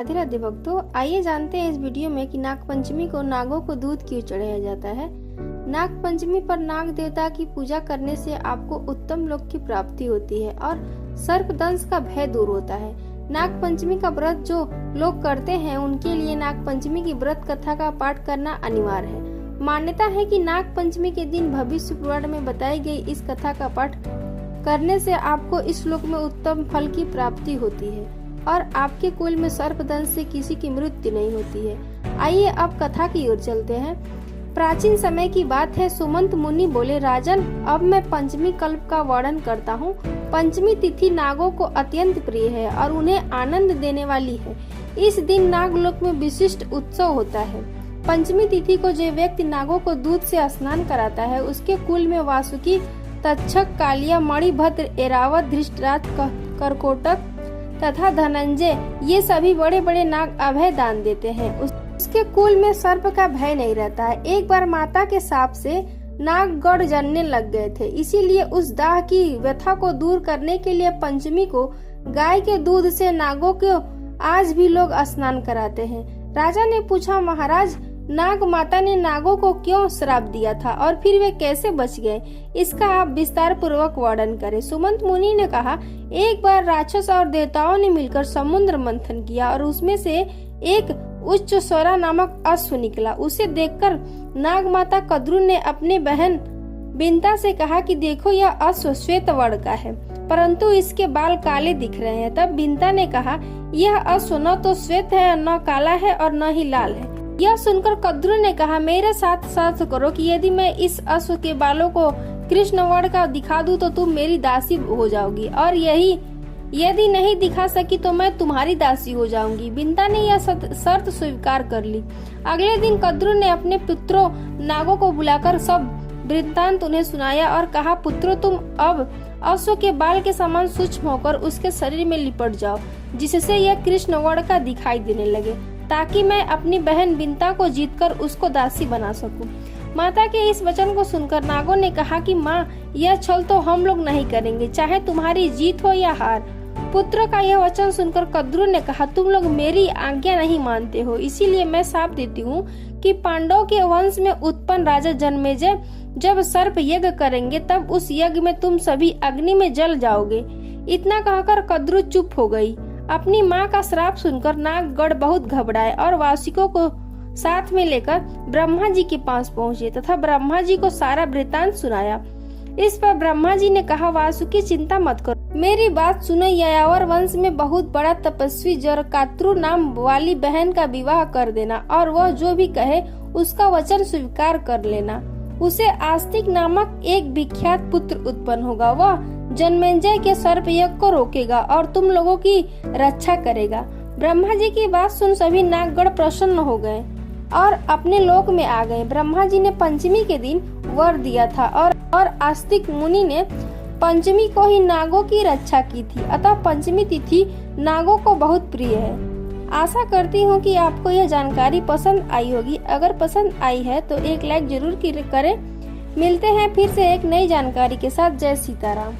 राधे राधे भक्तों, आइए जानते हैं इस वीडियो में कि नाग पंचमी को नागों को दूध क्यों चढ़ाया जाता है। नाग पंचमी पर नाग देवता की पूजा करने से आपको उत्तम लोक की प्राप्ति होती है और सर्पदंश का भय दूर होता है। नाग पंचमी का व्रत जो लोग करते हैं उनके लिए नाग पंचमी की व्रत कथा का पाठ करना अनिवार्य है। मान्यता है कि नाग पंचमी के दिन भविष्य पुराण में बताई गई इस कथा का पाठ करने से आपको इस लोक में उत्तम फल की प्राप्ति होती है और आपके कुल में सर्पदंश से किसी की मृत्यु नहीं होती है। आइए अब कथा की ओर चलते हैं। प्राचीन समय की बात है। सुमंत मुनि बोले, राजन, अब मैं पंचमी कल्प का वर्णन करता हूँ। पंचमी तिथि नागों को अत्यंत प्रिय है और उन्हें आनंद देने वाली है। इस दिन नागलोक में विशिष्ट उत्सव होता है। पंचमी तिथि को जो व्यक्ति नागों को दूध से स्नान कराता है उसके कुल में वासुकी, तक्षक, कालिया, मणिभद्र, एरावत, धृष्टराज, करकोटक तथा धनंजय ये सभी बड़े बड़े नाग अभय दान देते हैं। उसके कुल में सर्प का भय नहीं रहता है। एक बार माता के साप से नाग गढ़ जलने लग गए थे, इसीलिए उस दाह की व्यथा को दूर करने के लिए पंचमी को गाय के दूध से नागों को आज भी लोग स्नान कराते हैं। राजा ने पूछा, महाराज, नाग माता ने नागों को क्यों श्राप दिया था और फिर वे कैसे बच गए? इसका आप विस्तार पूर्वक वर्णन करें। सुमंत मुनि ने कहा, एक बार राक्षस और देवताओं ने मिलकर समुद्र मंथन किया और उसमें से एक उच्च स्वरा नामक अश्व निकला। उसे देखकर नाग माता कद्रू ने अपनी बहन बिंता से कहा कि देखो, यह अश्व श्वेत वर्ण का है परंतु इसके बाल काले दिख रहे हैं। तब बिंता ने कहा, यह अश्व न तो श्वेत है, न काला है और न ही लाल है। यह सुनकर कद्रू ने कहा, मेरे साथ साथ करो कि यदि मैं इस अश्व के बालों को कृष्ण वर्ण का दिखा दूं तो तुम मेरी दासी हो जाओगी और यदि नहीं दिखा सकी तो मैं तुम्हारी दासी हो जाऊंगी। बिंता ने यह शर्त स्वीकार कर ली। अगले दिन कद्रू ने अपने पुत्रों नागों को बुलाकर सब वृत्तांत उन्हें सुनाया और कहा, पुत्रों, तुम अब अश्व के बाल के समान सूक्ष्म होकर उसके शरीर में लिपट जाओ जिससे यह कृष्ण वर्ण का दिखाई देने लगे, ताकि मैं अपनी बहन बिंता को जीतकर उसको दासी बना सकूं। माता के इस वचन को सुनकर नागों ने कहा कि माँ, यह छल तो हम लोग नहीं करेंगे, चाहे तुम्हारी जीत हो या हार। पुत्र का यह वचन सुनकर कद्रू ने कहा, तुम लोग मेरी आज्ञा नहीं मानते हो, इसीलिए मैं शाप देती हूँ कि पांडव के वंश में उत्पन्न राजा जन्मेजय जब सर्प यज्ञ करेंगे तब उस यज्ञ में तुम सभी अग्नि में जल जाओगे। इतना कहकर कद्रू चुप हो गई। अपनी माँ का श्राप सुनकर नागगढ़ बहुत घबराए और वासिकों को साथ में लेकर ब्रह्मा जी के पास पहुँचे तथा ब्रह्मा जी को सारा वृत्तांत सुनाया। इस पर ब्रह्मा जी ने कहा, वासुकी, चिंता मत करो, मेरी बात सुनो। यायावर वंश में बहुत बड़ा तपस्वी जरकात्रु नाम वाली बहन का विवाह कर देना और वह जो भी कहे उसका वचन स्वीकार कर लेना। उसे आस्तिक नामक एक विख्यात पुत्र उत्पन्न होगा। वह जन्मेजय के सर्प यज्ञ को रोकेगा और तुम लोगों की रक्षा करेगा। ब्रह्मा जी की बात सुन सभी नागगढ़ प्रसन्न हो गए और अपने लोक में आ गए। ब्रह्मा जी ने पंचमी के दिन वर दिया था और आस्तिक मुनि ने पंचमी को ही नागों की रक्षा की थी, अतः पंचमी तिथि नागों को बहुत प्रिय है। आशा करती हूँ कि आपको यह जानकारी पसंद आई होगी। अगर पसंद आई है तो एक लाइक जरूर करें। मिलते हैं फिर से एक नई जानकारी के साथ। जय सीताराम।